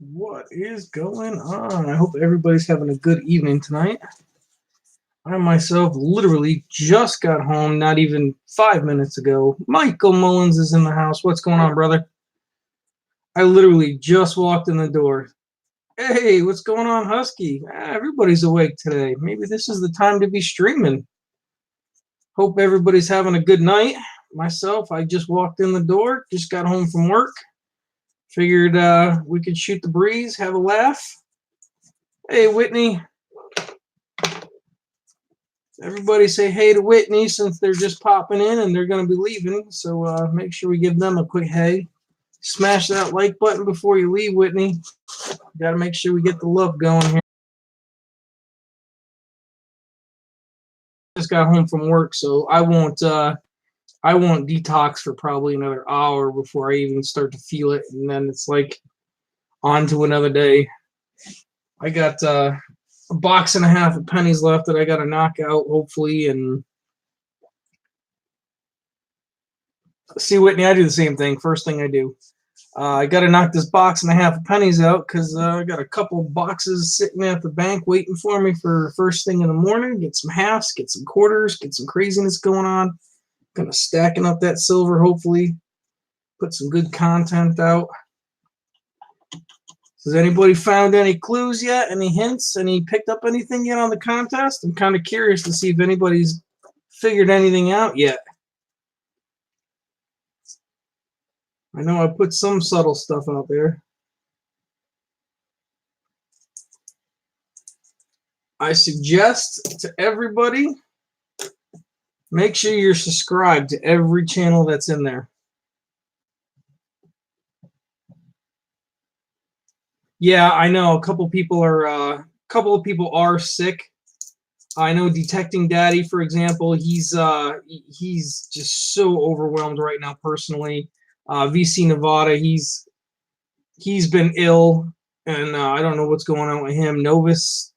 What is going on? I hope everybody's having a good evening tonight. I myself literally just got home not even 5 minutes ago. Michael Mullins is in the house. What's going on, brother? I literally just walked in the door. Hey, what's going on, Husky? Everybody's awake today. Maybe this is the time to be streaming. Hope everybody's having a good night. Myself, I just walked in the door, just got home from work. Figured we could shoot the breeze, have a laugh. Hey, Whitney. Everybody say hey to Whitney since they're just popping in and they're going to be leaving. So make sure we give them a quick hey. Smash that like button before you leave, Whitney. Got to make sure we get the love going here. Just got home from work, so I won't detox for probably another hour before I even start to feel it, and then it's like on to another day. I got a box and a half of pennies left that I got to knock out, hopefully, and see, Whitney, I do the same thing. First thing I do. I got to knock this box and a half of pennies out because I got a couple boxes sitting at the bank waiting for me for first thing in the morning. Get some halves, get some quarters, get some craziness going on. Kind of stacking up that silver, hopefully. Put some good content out. Has anybody found any clues yet? Any hints? Any picked up anything yet on the contest? I'm kind of curious to see if anybody's figured anything out yet. I know I put some subtle stuff out there. I suggest to everybody, make sure you're subscribed to every channel that's in there. Yeah, I know a couple of people are sick. I know Detecting Daddy, for example, he's just so overwhelmed right now personally. VC Nevada, he's been ill, and I don't know what's going on with him. Novus,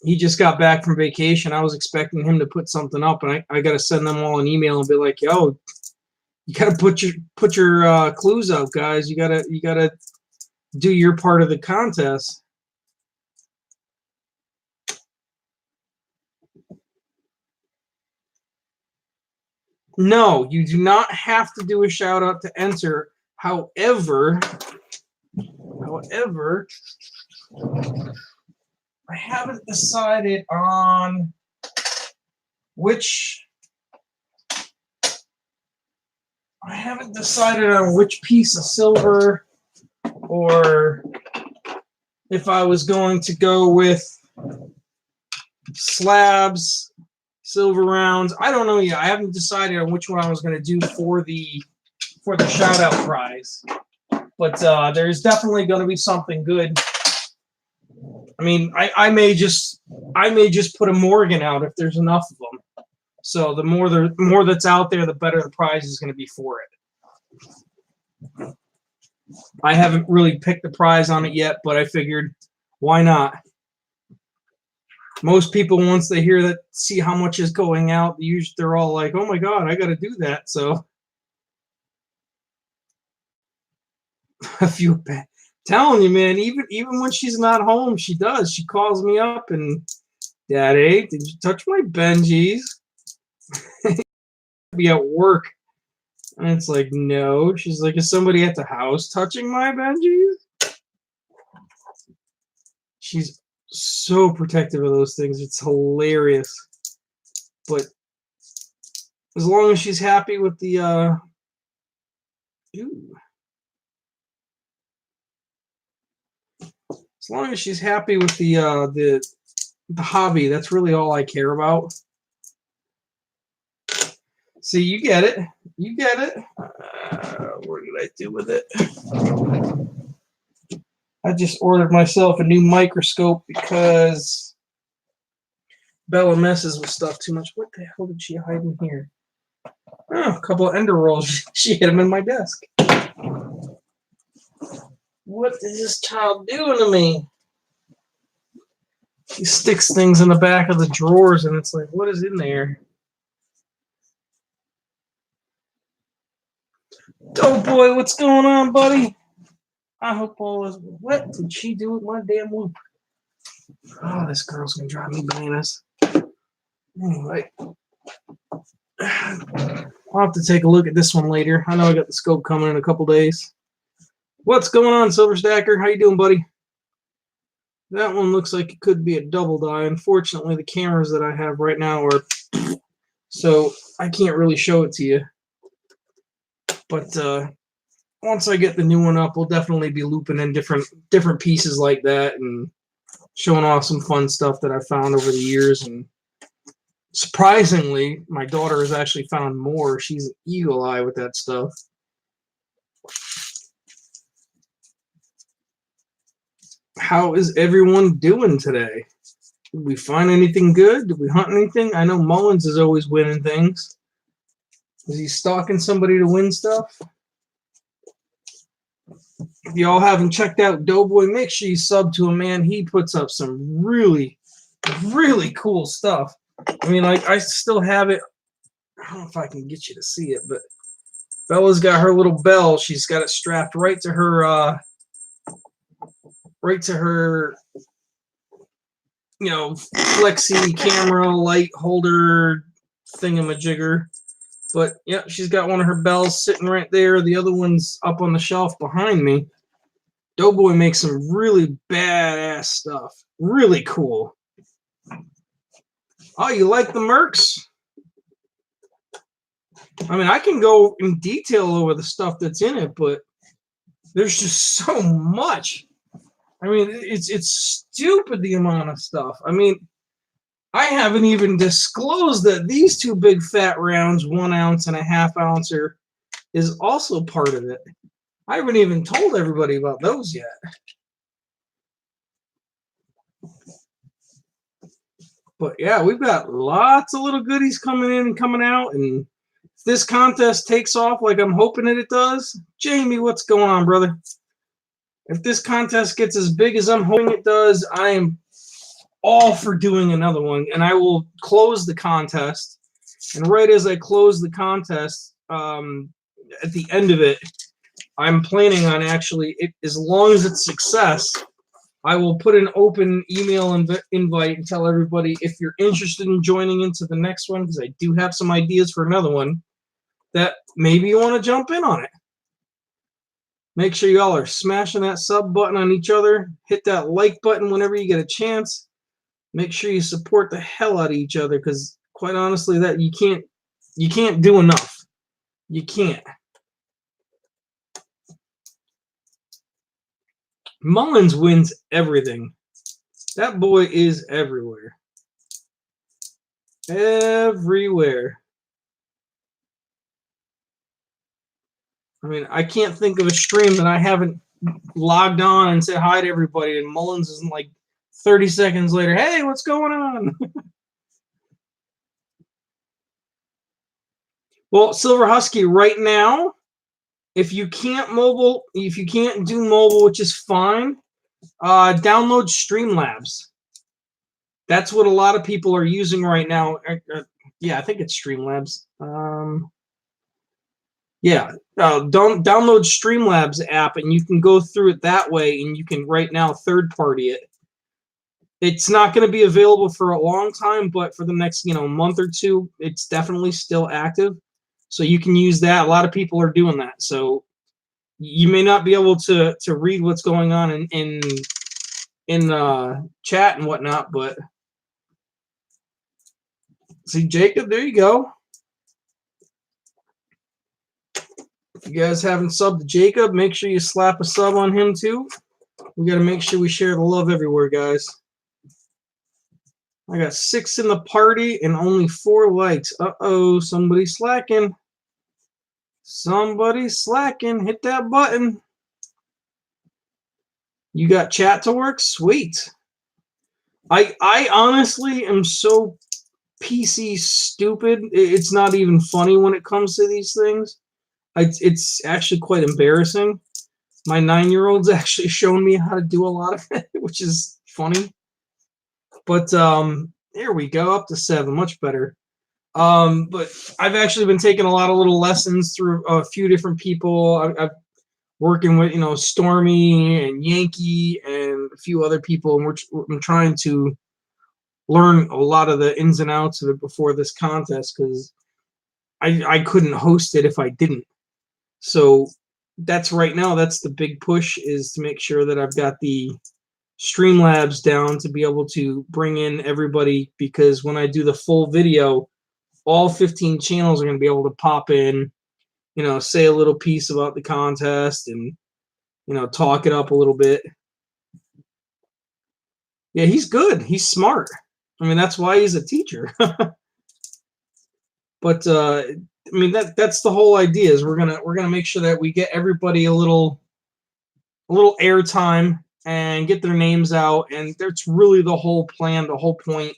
he just got back from vacation. I was expecting him to put something up, and I got to send them all an email and be like, "Yo, you got to put your clues out, guys. You gotta do your part of the contest." No, you do not have to do a shout out to enter. However, I haven't decided on which piece of silver, or if I was going to go with slabs, silver rounds. I don't know yet. I haven't decided on which one I was going to do for the shout out prize. But there's definitely going to be something good. I mean, I may just put a Morgan out if there's enough of them. So the more that's out there, the better the prize is going to be for it. I haven't really picked the prize on it yet, but I figured, why not? Most people, once they hear that, see how much is going out, they're all like, "Oh my God, I got to do that." So a few bad. Telling you, man, even when she's not home, she does. She calls me up and, "Daddy, did you touch my Benjis?" Be at work, and it's like, "No." She's like, "Is somebody at the house touching my Benjis?" She's so protective of those things. It's hilarious. But as long as she's happy with the as long as she's happy with the hobby, that's really all I care about. See, you get it. You get it. What did I do with it? I just ordered myself a new microscope because Bella messes with stuff too much. What the hell did she hide in here? Oh, a couple of ender rolls. She hid them in my desk. What is this child doing to me? She sticks things in the back of the drawers, and it's like, what is in there? Oh boy, what's going on, buddy? I hope all is. What did she do with my damn whoop? Oh, this girl's gonna drive me bananas. Anyway, I'll have to take a look at this one later. I know I got the scope coming in a couple days. What's going on, Silver Stacker? How you doing, buddy? That one looks like it could be a double die. Unfortunately, the cameras that I have right now are so I can't really show it to you. But once I get the new one up, we'll definitely be looping in different pieces like that and showing off some fun stuff that I found over the years. And surprisingly, my daughter has actually found more. She's an eagle eye with that stuff. How is everyone doing today? Did we find anything good? Did we hunt anything? I know Mullins is always winning things. Is he stalking somebody to win stuff? If y'all haven't checked out Doughboy, make sure you sub to him, man. He puts up some really, really cool stuff. I mean, like, I still have it. I don't know if I can get you to see it, but Bella's got her little bell. She's got it strapped right to her, you know, flexi camera light holder thingamajigger. But yeah, she's got one of her bells sitting right there. The other one's up on the shelf behind me. Doughboy makes some really badass stuff. Really cool. Oh, you like the Mercs? I mean, I can go in detail over the stuff that's in it, but there's just so much. I mean, it's stupid the amount of stuff. I mean, I haven't even disclosed that these two big fat rounds, 1 ounce and a half ouncer, is also part of it. I haven't even told everybody about those yet. But yeah, we've got lots of little goodies coming in and coming out. And if this contest takes off like I'm hoping that it does, Jamie, what's going on, brother? If this contest gets as big as I'm hoping it does, I am all for doing another one. And I will close the contest. And right as I close the contest, at the end of it, I'm planning on actually, as long as it's success, I will put an open email invite and tell everybody if you're interested in joining into the next one, because I do have some ideas for another one, that maybe you want to jump in on it. Make sure y'all are smashing that sub button on each other. Hit that like button whenever you get a chance. Make sure you support the hell out of each other, because quite honestly, that you can't do enough. You can't. Mullins wins everything. That boy is everywhere. Everywhere. I mean, I can't think of a stream that I haven't logged on and said hi to everybody, and Mullins isn't like 30 seconds later, hey, what's going on? Well, Silver Husky, right now, if you can't do mobile, which is fine, download Streamlabs. That's what a lot of people are using right now. Yeah, I think it's Streamlabs. Yeah, don't download Streamlabs app, and you can go through it that way, and you can right now third party it. It's not going to be available for a long time, but for the next month or two, it's definitely still active. So you can use that. A lot of people are doing that. So you may not be able to read what's going on in chat and whatnot, but see, Jacob, there you go. If you guys haven't subbed to Jacob, make sure you slap a sub on him too. We got to make sure we share the love everywhere, guys. I got 6 in the party and only 4 likes. Uh-oh, somebody's slacking. Somebody's slacking. Hit that button. You got chat to work? Sweet. I honestly am so PC stupid. It's not even funny when it comes to these things. It's actually quite embarrassing. My 9-year-old's actually shown me how to do a lot of it, which is funny. But there we go, up to 7, much better. But I've actually been taking a lot of little lessons through a few different people. working with, you know, Stormy and Yankee and a few other people, and I'm trying to learn a lot of the ins and outs of it before this contest, because I couldn't host it if I didn't. So that's right now, that's the big push, is to make sure that I've got the Streamlabs down to be able to bring in everybody, because when I do the full video, all 15 channels are going to be able to pop in, you know, say a little piece about the contest and, you know, talk it up a little bit. Yeah, he's good. He's smart. I mean, that's why he's a teacher. But I mean, that's the whole idea, is we're gonna make sure that we get everybody a little airtime and get their names out, and that's really the whole plan, the whole point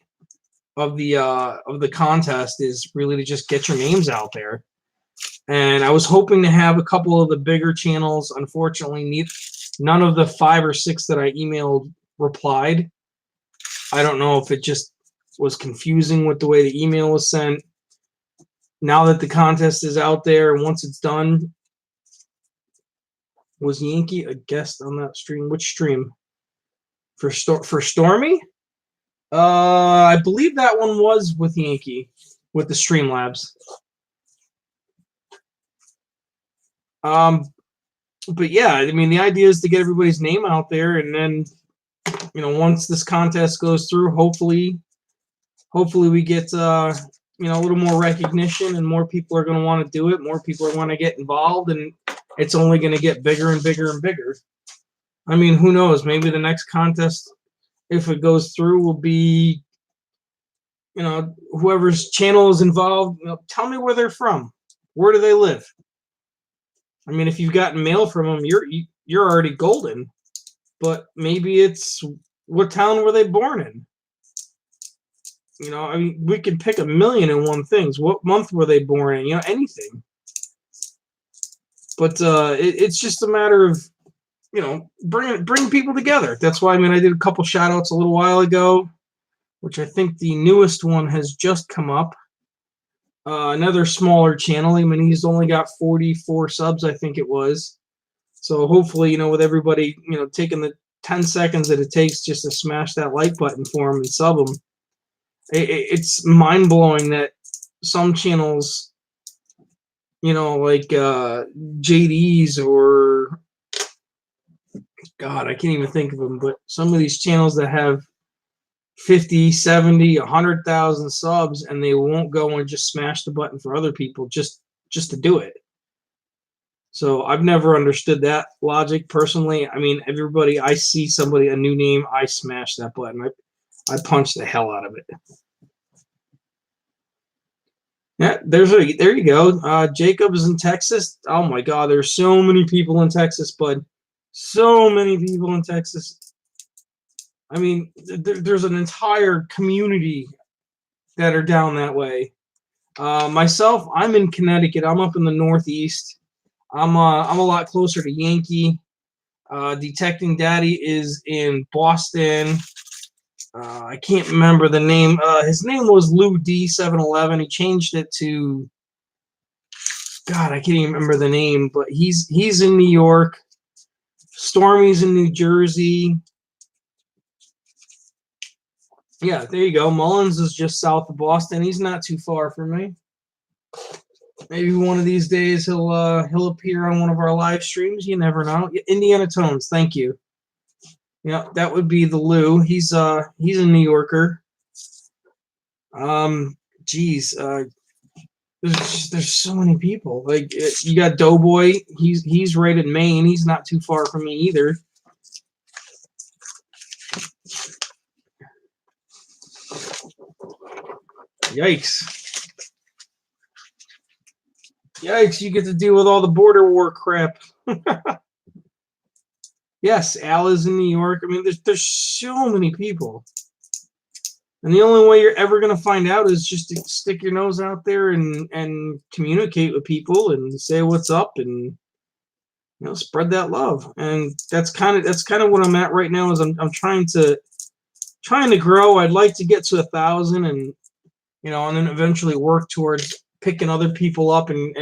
of the contest, is really to just get your names out there. And I was hoping to have a couple of the bigger channels. Unfortunately, none of the 5 or 6 that I emailed replied. I don't know if it just was confusing with the way the email was sent. Now that the contest is out there, and once it's done, was Yankee a guest on that stream? Which stream? For Stormy? I believe that one was with Yankee, with the Streamlabs. But yeah, I mean, the idea is to get everybody's name out there, and then, you know, once this contest goes through, hopefully we get you know, a little more recognition, and more people are going to want to do it. More people are going to get involved, and it's only going to get bigger and bigger and bigger. I mean, who knows? Maybe the next contest, if it goes through, will be, you know, whoever's channel is involved. You know, tell me where they're from. Where do they live? I mean, if you've gotten mail from them, you're already golden. But maybe it's, what town were they born in? You know, I mean, we could pick 1,000,001 things. What month were they born in? You know, anything. But it's just a matter of, you know, bring people together. That's why, I mean, I did a couple shout outs a little while ago, which I think the newest one has just come up. Another smaller channel. I mean, he's only got 44 subs, I think it was. So hopefully, you know, with everybody, you know, taking the 10 seconds that it takes just to smash that like button for him and sub him, it's mind-blowing that some channels, you know, like JD's, or God, I can't even think of them, but some of these channels that have 50, 70, 100,000 subs, and they won't go and just smash the button for other people just to do it. So I've never understood that logic personally. I mean, everybody, I see somebody, a new name, I smash that button. I punch the hell out of it. Yeah, there you go. Jacob is in Texas. Oh my God, there's so many people in Texas, bud. So many people in Texas. I mean, there's an entire community that are down that way. Myself, I'm in Connecticut. I'm up in the Northeast. I'm a lot closer to Yankee. Detecting Daddy is in Boston. I can't remember the name. His name was Lou D711. He changed it to, God, I can't even remember the name, but he's in New York. Stormy's in New Jersey. Yeah, there you go. Mullins is just south of Boston. He's not too far from me. Maybe one of these days he'll appear on one of our live streams. You never know. Indiana Tones, thank you. Yeah, that would be the Lou. He's a New Yorker. Geez, there's so many people. Like, you got Doughboy. He's right in Maine. He's not too far from me either. Yikes. Yikes, you get to deal with all the border war crap. Yes, Al is in New York. I mean, there's so many people. And the only way you're ever going to find out is just to stick your nose out there and communicate with people and say what's up, and, you know, spread that love. And that's kind of what I'm at right now, is I'm trying to grow. I'd like to get to 1,000, and, you know, and then eventually work towards picking other people up, and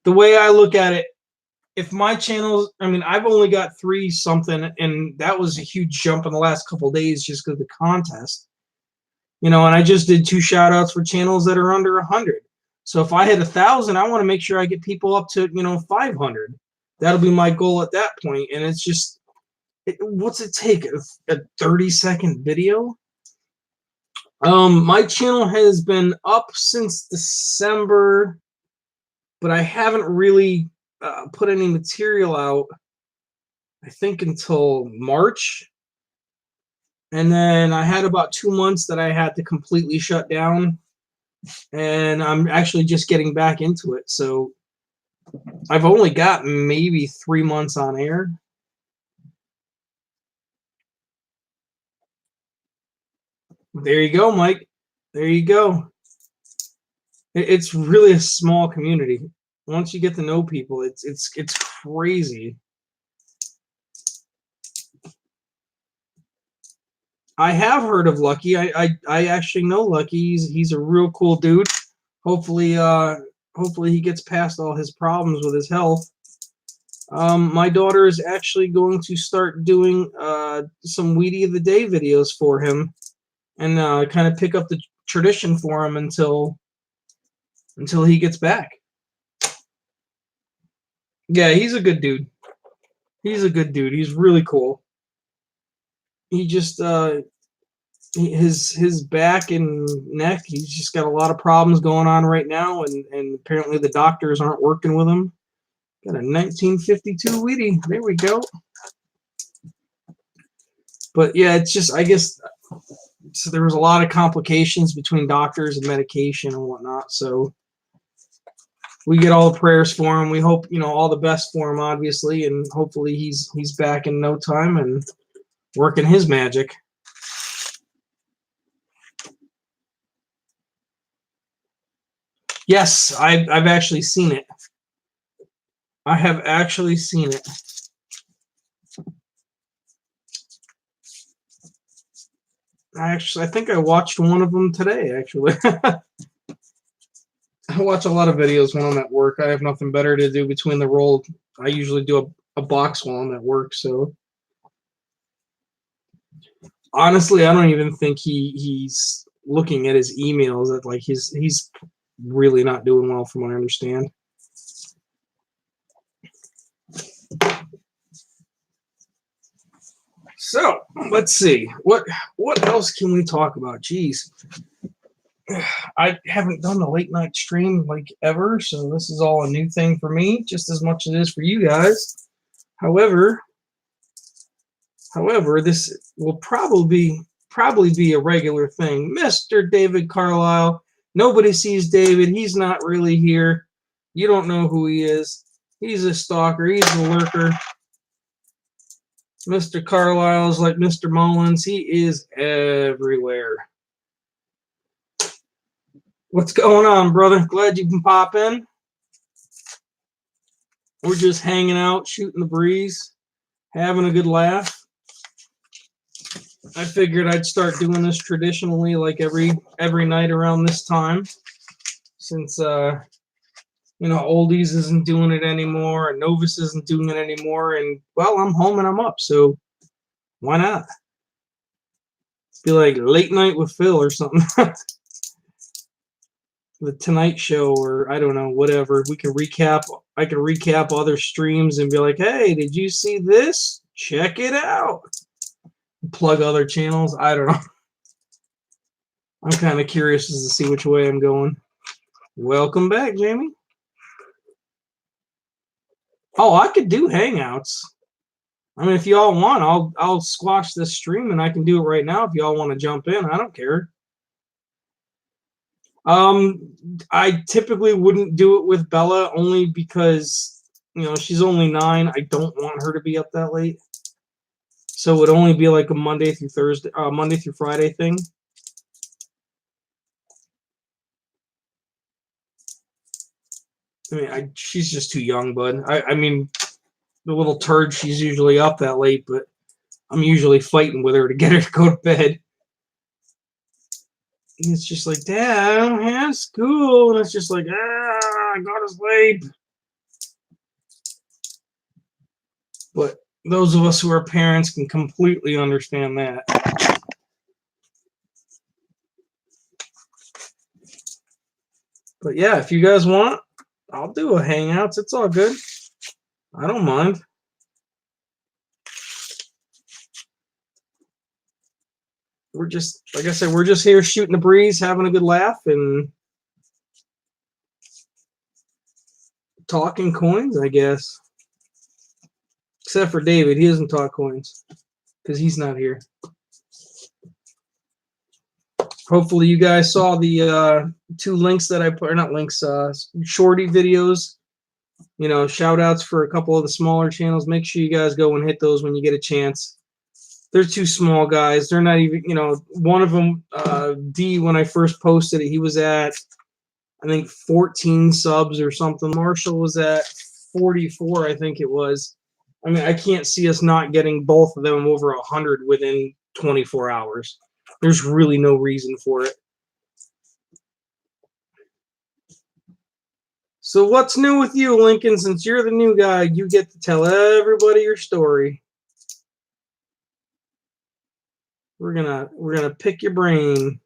the way I look at it if my channel, I mean, I've only got 3 something, and that was a huge jump in the last couple of days just because of the contest. And I just did 2 shout outs for channels that are under 100. So if I hit 1,000, I want to make sure I get people up to 500. That'll be my goal at that point. And it's just, what's it take? A 30-second video? My channel has been up since December, but I haven't really put any material out, I think, until March. And then I had about 2 months that I had to completely shut down, and I'm actually just getting back into it. So I've only got maybe 3 months on air. There you go, Mike. There you go. It's really a small community. Once you get to know people, it's crazy. I have heard of Lucky. I actually know Lucky. He's a real cool dude. Hopefully he gets past all his problems with his health. My daughter is actually going to start doing some Weedy of the Day videos for him, and kind of pick up the tradition for him until he gets back. Yeah, he's a good dude. He's a good dude. He's really cool. He just his back and neck, he's just got a lot of problems going on right now, and apparently the doctors aren't working with him. Got a 1952 Weedy. There we go. But yeah, it's just, I guess, so there was a lot of complications between doctors and medication and whatnot. So we get all the prayers for him. We hope, all the best for him, obviously, and hopefully he's back in no time and working his magic. Yes, I've actually seen it. I have actually seen it. I think I watched one of them today, actually. I watch a lot of videos when I'm at work. I have nothing better to do between the roll. I usually do a box while I'm at work, so honestly, I don't even think he's looking at his emails. At like he's really not doing well, from what I understand. So let's see what else can we talk about. Jeez, I haven't done a late night stream like ever, so this is all a new thing for me, just as much as it is for you guys. However, this will probably be a regular thing. Mr. David Carlisle. Nobody sees David. He's not really here. You don't know who he is. He's a stalker. He's a lurker. Mr. Carlisle is like Mr. Mullins. He is everywhere. What's going on, brother? Glad you can pop in. We're just hanging out, shooting the breeze, having a good laugh. I figured I'd start doing this traditionally, like every night around this time, since Oldies isn't doing it anymore, and Novus isn't doing it anymore, and well, I'm home and I'm up, so why not? Be like late night with Phil or something. The Tonight Show, or I don't know, whatever. We can recap. I can recap other streams and be like, hey, did you see this? Check it out. Plug other channels. I don't know. I'm kind of curious as to see which way I'm going. Welcome back, Jamie. Oh, I could do Hangouts. I mean, if y'all want, I'll squash this stream and I can do it right now if y'all want to jump in. I don't care. I typically wouldn't do it with Bella, only because she's only 9. I don't want her to be up that late. So it would only be like a Monday through Friday thing. I mean, she's just too young, bud. I mean, the little turd, she's usually up that late, but I'm usually fighting with her to get her to go to bed. And it's just like, Dad, I don't have school. And it's just like, I gotta sleep. But those of us who are parents can completely understand that. But yeah, if you guys want, I'll do a Hangouts. It's all good. I don't mind. We're just, like I said, we're just here shooting the breeze, having a good laugh, and talking coins, I guess. Except for David. He doesn't talk coins because he's not here. Hopefully you guys saw the 2 links that I put, or not links, shorty videos. You know, shout outs for a couple of the smaller channels. Make sure you guys go and hit those when you get a chance. They're 2 small guys. They're not even, you know, one of them, D, when I first posted it, he was at, I think, 14 subs or something. Marshall was at 44, I think it was. I mean, I can't see us not getting both of them over 100 within 24 hours. There's really no reason for it. So what's new with you, Lincoln? Since you're the new guy, you get to tell everybody your story. We're gonna pick your brain.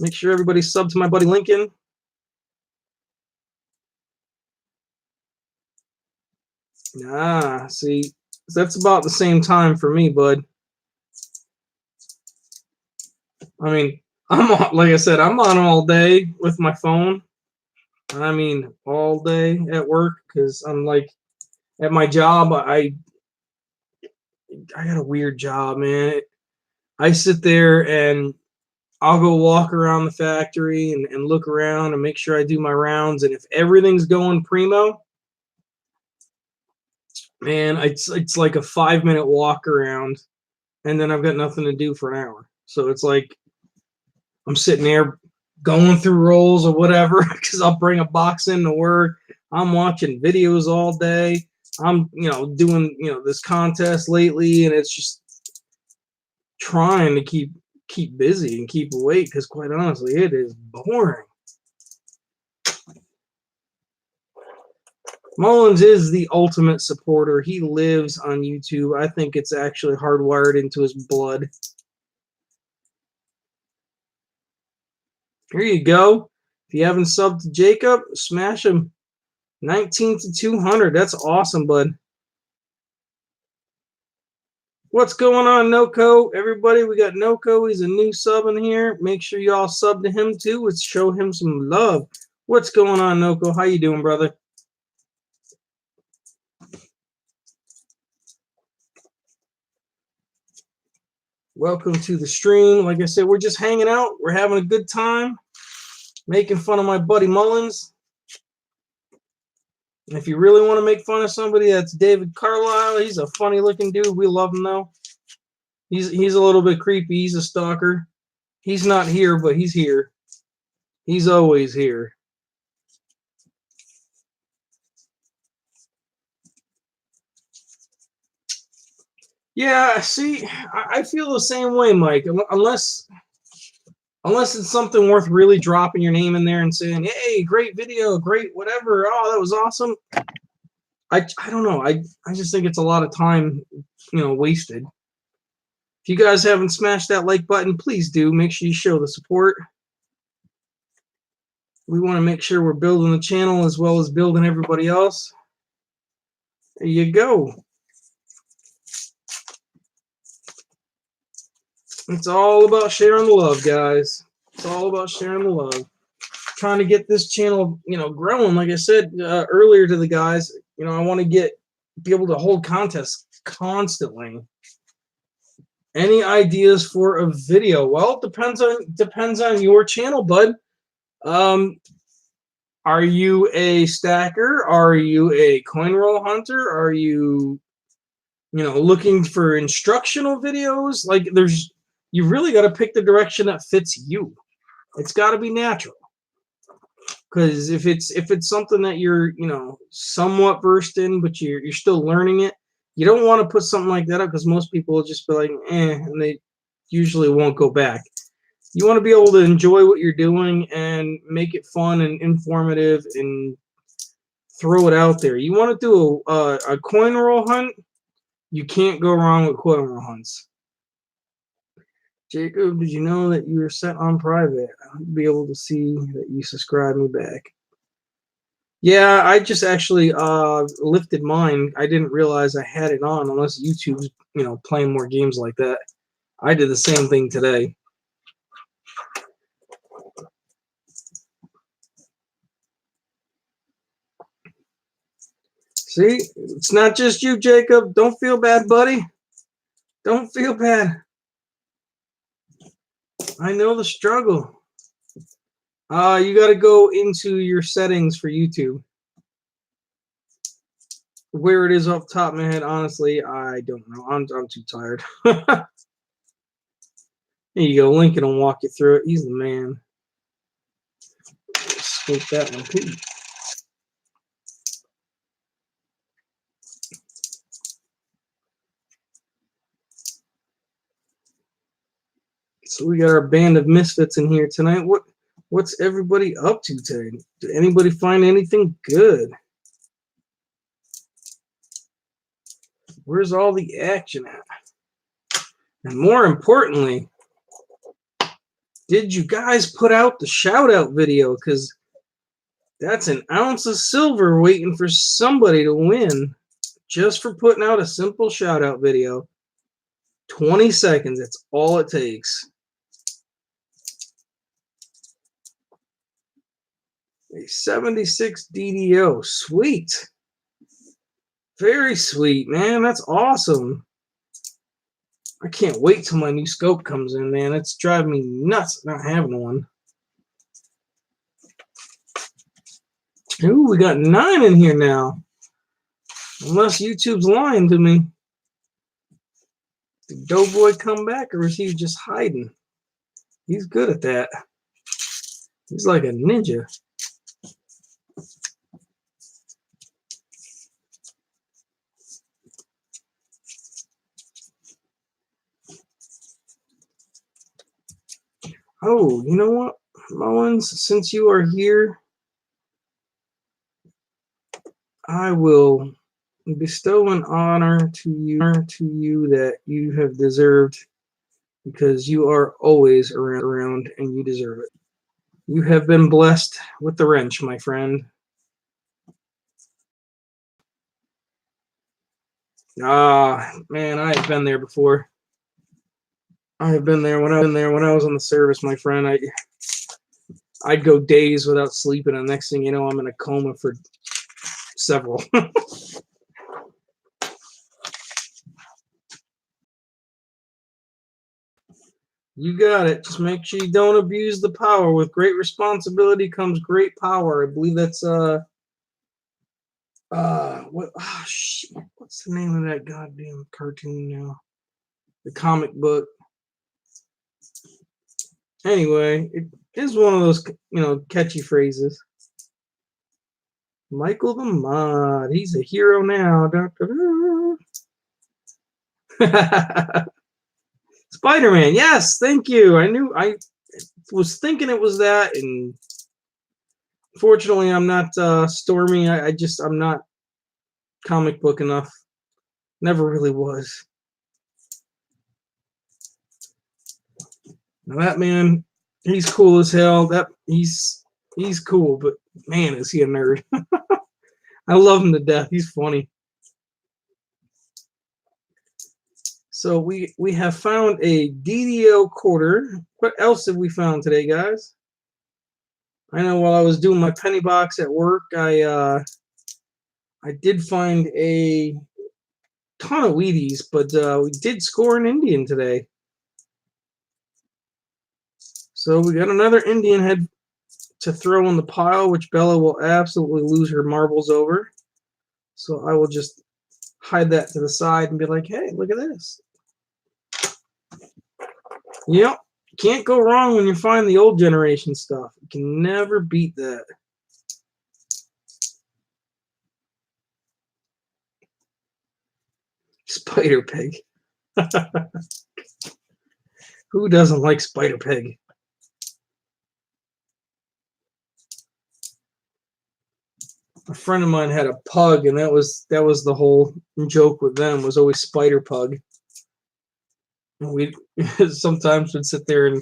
Make sure everybody's subbed to my buddy Lincoln. Ah, see, that's about the same time for me, bud. I mean, I'm on, like I said, I'm on all day with my phone. I mean, all day at work because I'm like at my job. I got a weird job, man. I sit there and I'll go walk around the factory and look around and make sure I do my rounds. And if everything's going primo, man, it's like a 5-minute walk around, and then I've got nothing to do for an hour. So it's like I'm sitting there going through rolls or whatever because I'll bring a box into work. I'm watching videos all day. I'm, doing, this contest lately, and it's just trying to keep busy and keep awake because, quite honestly, it is boring. Mullins is the ultimate supporter. He lives on YouTube. I think it's actually hardwired into his blood. Here you go. If you haven't subbed to Jacob, smash him. 19 to 200. That's awesome, bud. What's going on, Noko? Everybody, we got Noko. He's a new sub in here. Make sure you all sub to him, too. Let's show him some love. What's going on, Noko? How you doing, brother? Welcome to the stream. Like I said, we're just hanging out. We're having a good time, making fun of my buddy Mullins. And if you really want to make fun of somebody, that's David Carlisle. He's a funny-looking dude. We love him, though. He's a little bit creepy. He's a stalker. He's not here, but he's here. He's always here. Yeah, see, I feel the same way, Mike. Unless it's something worth really dropping your name in there and saying, hey, great video, great whatever, oh, that was awesome. I don't know. I just think it's a lot of time, wasted. If you guys haven't smashed that like button, please do. Make sure you show the support. We want to make sure we're building the channel as well as building everybody else. There you go. It's all about sharing the love, guys. It's all about sharing the love. Trying to get this channel, growing. Like I said earlier to the guys, I want to be able to hold contests constantly. Any ideas for a video? Well, it depends on your channel, bud. Are you a stacker? Are you a coin roll hunter? Are you, looking for instructional videos? Like, you really got to pick the direction that fits you. It's got to be natural. Because if it's something that you're, somewhat versed in, but you're still learning it, you don't want to put something like that up because most people will just be like, and they usually won't go back. You want to be able to enjoy what you're doing and make it fun and informative and throw it out there. You want to do a coin roll hunt? You can't go wrong with coin roll hunts. Jacob, did you know that you were set on private? I'll be able to see that you subscribed me back. Yeah, I just actually lifted mine. I didn't realize I had it on unless YouTube's, playing more games like that. I did the same thing today. See, it's not just you, Jacob. Don't feel bad, buddy. Don't feel bad. I know the struggle. You got to go into your settings for YouTube. Where it is off the top of my head, honestly, I don't know. I'm too tired. There you go. Lincoln will walk you through it. He's the man. Skip that one too. So we got our band of misfits in here tonight. What's everybody up to today? Did anybody find anything good? Where's all the action at? And more importantly, did you guys put out the shout out video? Because that's an ounce of silver waiting for somebody to win just for putting out a simple shout out video. 20 seconds, that's all it takes. A 76 DDO. Sweet. Very sweet, man. That's awesome. I can't wait till my new scope comes in, man. It's driving me nuts not having one. Ooh, we got 9 in here now. Unless YouTube's lying to me. Did Doughboy come back or is he just hiding? He's good at that. He's like a ninja. Oh, you know what, Mullins? Since you are here, I will bestow an honor to you that you have deserved, because you are always around and you deserve it. You have been blessed with the wrench, my friend. Ah, man, I have been there before. I have been there when I was on the service, my friend. I'd go days without sleeping, and the next thing you know, I'm in a coma for several. You got it. Just make sure you don't abuse the power. With great responsibility comes great power. I believe that's shit. What's the name of that goddamn cartoon now? The comic book. Anyway, it is one of those, catchy phrases. Michael the Mod. He's a hero now. Spider-Man. Yes, thank you. I was thinking it was that, and fortunately, I'm not Stormy. I'm not comic book enough. Never really was. Now that man, he's cool as hell. He's cool, but man, is he a nerd. I love him to death. He's funny. So we have found a DDO quarter. What else have we found today, guys? I know while I was doing my penny box at work, I did find a ton of Wheaties, but we did score an Indian today. So we got another Indian head to throw in the pile, which Bella will absolutely lose her marbles over. So I will just hide that to the side and be like, hey, look at this. Yep. Can't go wrong when you find the old generation stuff. You can never beat that. Spider Pig. Who doesn't like Spider Pig? A friend of mine had a pug, and that was the whole joke with them, was always Spider Pug. And we sometimes would sit there and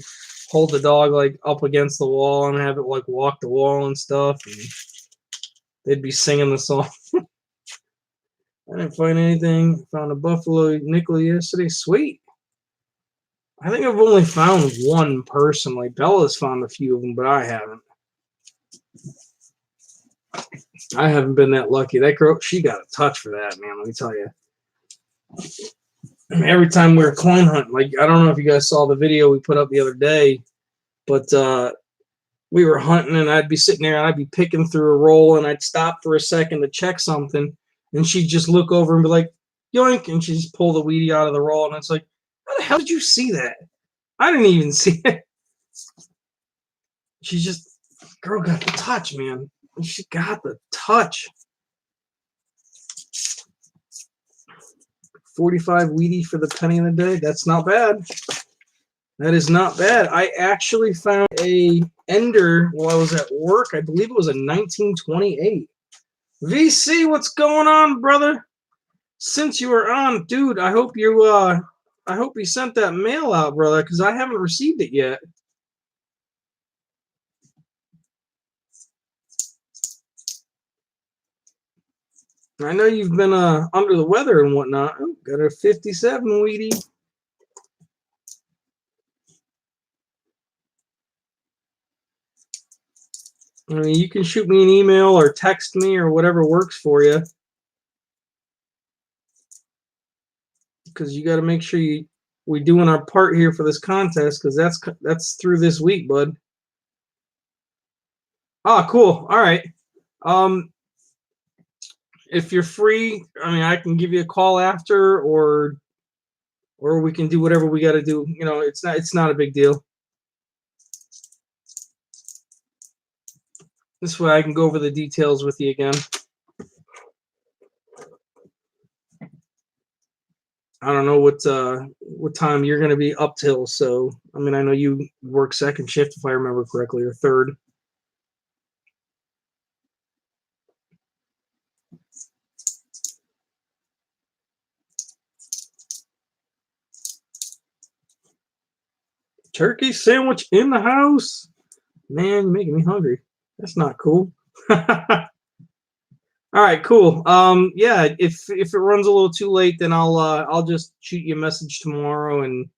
hold the dog like up against the wall and have it like walk the wall and stuff. And they'd be singing the song. I didn't find anything. Found a buffalo nickel yesterday. Sweet. I think I've only found one personally. Bella's found a few of them, but I haven't. I haven't been that lucky. That girl, she got a touch for that, man. Let me tell you. I mean, every time we were coin hunting, like, I don't know if you guys saw the video we put up the other day, but we were hunting, and I'd be sitting there, and I'd be picking through a roll, and I'd stop for a second to check something, and she'd just look over and be like, yoink, and she'd just pull the weedy out of the roll, and it's like, how the hell did you see that? I didn't even see it. She just, girl got the touch, man. She got the touch. 45 weedy for the penny of the day. That's not bad. That is not bad. I actually found a ender while I was at work. I believe it was a 1928. VC, what's going on, brother? Since you were on, dude, I hope you sent that mail out, brother, because I haven't received it yet. I know you've been under the weather and whatnot. Oh, got a 57 weedy. I mean, you can shoot me an email or text me or whatever works for you. Because you got to make sure we're doing our part here for this contest, because that's through this week, bud. Ah, cool. All right. If you're free, I mean, I can give you a call after, or we can do whatever we got to do. You know, it's not a big deal. This way I can go over the details with you again. I don't know what time you're going to be up till. So, I mean, I know you work second shift, if I remember correctly, or third. Turkey sandwich in the house. Man, you're making me hungry. That's not cool. All right, cool. Yeah, if it runs a little too late, then I'll just shoot you a message tomorrow, and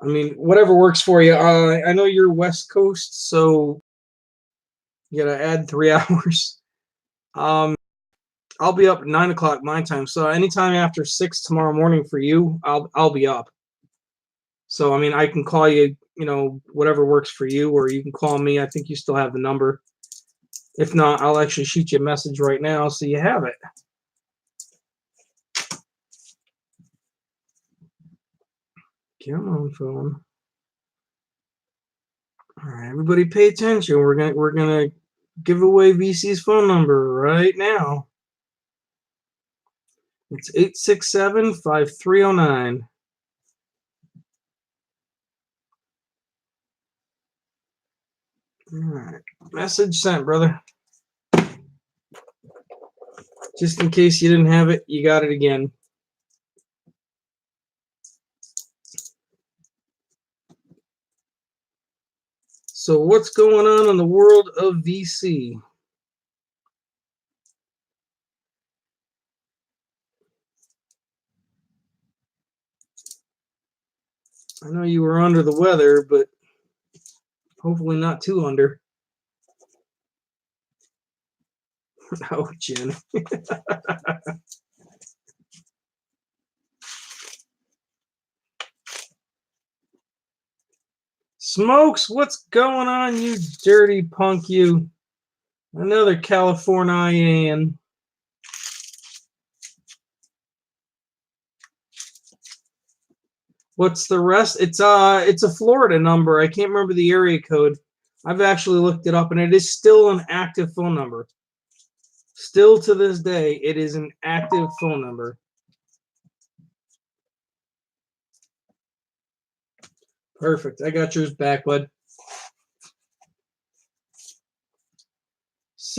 I mean, whatever works for you. I know you're West Coast, so you gotta add 3 hours. I'll be up at 9 o'clock my time, so anytime after 6 tomorrow morning for you, I'll be up. So I mean, I can call you, you know, whatever works for you, or you can call me. I think you still have the number. If not, I'll actually shoot you a message right now so you have it. Come on, phone. All right, everybody pay attention. We're gonna give away VC's phone number right now. It's 867-5309. All right, message sent, brother. Just in case you didn't have it, you got it again. So what's going on in the world of VC? I know you were under the weather, but hopefully not too under. Oh, Jen. Smokes, what's going on, you dirty punk, you? Another Californian. What's the rest? It's a Florida number. I can't remember the area code. I've actually looked it up, and it is still an active phone number. Still to this day, it is an active phone number. Perfect. I got yours back, bud.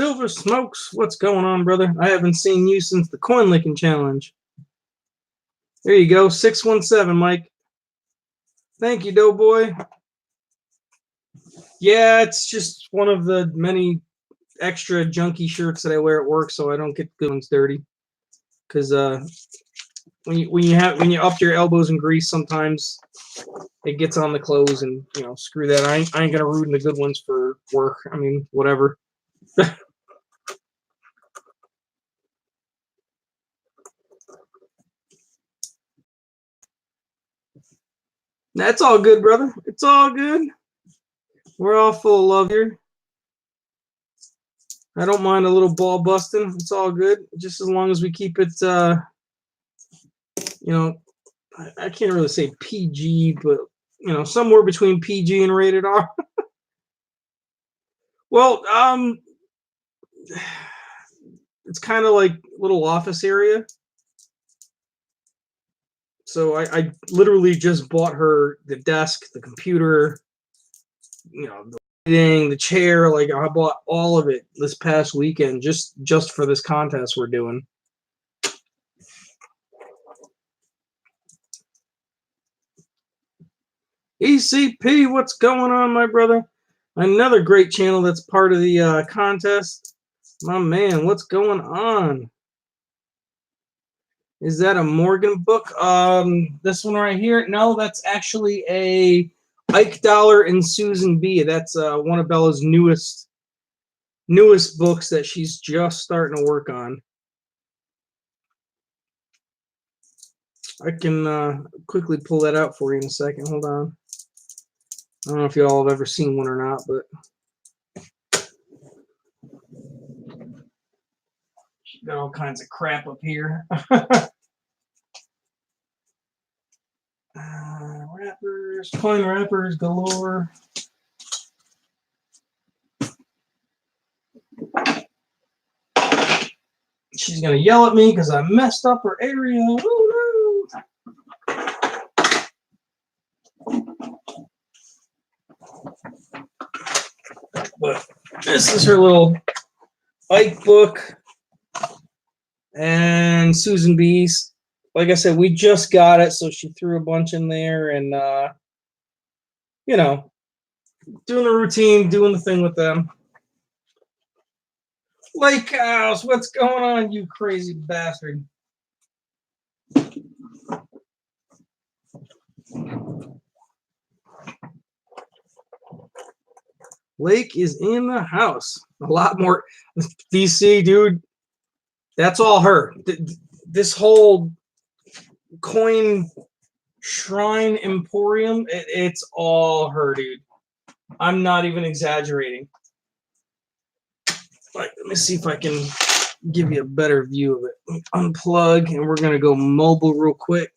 Silver Smokes, what's going on, brother? I haven't seen you since the coin licking challenge. There you go, 617, Mike. Thank you, Doughboy. Yeah, it's just one of the many extra junky shirts that I wear at work, so I don't get the good ones dirty. Because when you up your elbows in grease, sometimes it gets on the clothes, and screw that. I ain't gonna ruin the good ones for work. I mean, whatever. That's all good, brother. It's all good. We're all full of love here. I don't mind a little ball busting. It's all good, just as long as we keep it. I can't really say PG, but somewhere between PG and rated R. Well, it's kind of like a little office area. So I literally just bought her the desk, the computer, the lighting, the chair. Like, I bought all of it this past weekend just for this contest we're doing. ECP, what's going on, my brother? Another great channel that's part of the contest. My man, what's going on? Is that a Morgan book? This one right here? No, that's actually a Ike Dollar and Susan B. That's one of Bella's newest books that she's just starting to work on. I can quickly pull that out for you in a second. Hold on. I don't know if y'all have ever seen one or not, but she got all kinds of crap up here. Wrappers, coin wrappers galore. She's gonna yell at me because I messed up her area. Oh no! But this is her little Ike book and Susan B's. Like I said, we just got it, so she threw a bunch in there, and doing the routine, doing the thing with them. Lake House, what's going on, you crazy bastard? Lake is in the house. A lot more. VC, dude, that's all her. This whole coin shrine emporium, it's all her, dude. I'm not even exaggerating. Like, let me see if I can give you a better view of it. Unplug, and we're gonna go mobile real quick.